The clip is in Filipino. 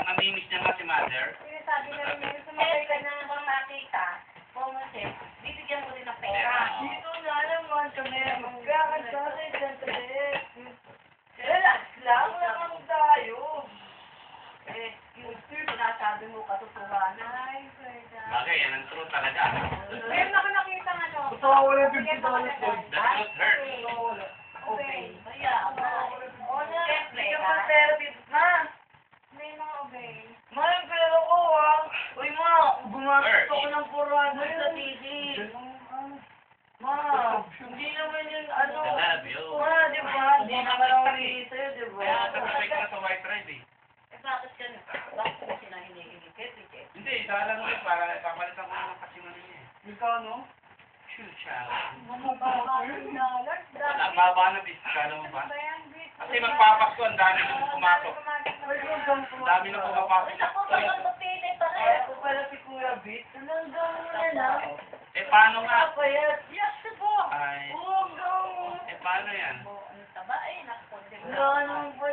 namimiss niya nga si Mother. Sabi na rin yun, sumakay ka na bang nakita, pumusip, bibigyan mo rin ng pera. Dito nga naman kami, magkakasasay dyan sa bed. Relax lang, lang tayo. Eh, yung sinasabi mo katotohanan. Ay, Ferda. Bagay, yan ang true talaga. Meron ako nakita ng ano. Gusto ko wala $50 doon. The truth hurts. Okay. Kaya, siyempre, pero ma, may mga obey. Ma, yung pera ko, ah. Uy, ma, gumastos ako ng 400 sa TV. Ma, hindi naman yun, ano. I love you. Ma, di ba? Hindi naman ako hihintay sa'yo, di ba? Kaya nagpapay ka na sa white drive eh. Eh, bakit ka na? Bakit mo sila hinihiligit? Hindi, dalang mo para papalitan ko na ng kasino niya eh. Magkano? Shoot, child. $1,000. Wala, baba na bis. Kala mo ba? Kasi magpapasko, ang dami nang pumasok. Ang dami nang pumapasok. Ako ba ang mapili pa rin? Ako pala si Kuya Bit. Hanggang mo na lang. Eh, paano nga? Kapayat. Yes, po. Ay, Hanggang mo. eh, paano yan? Ano taba? Eh, naku. Wala naman po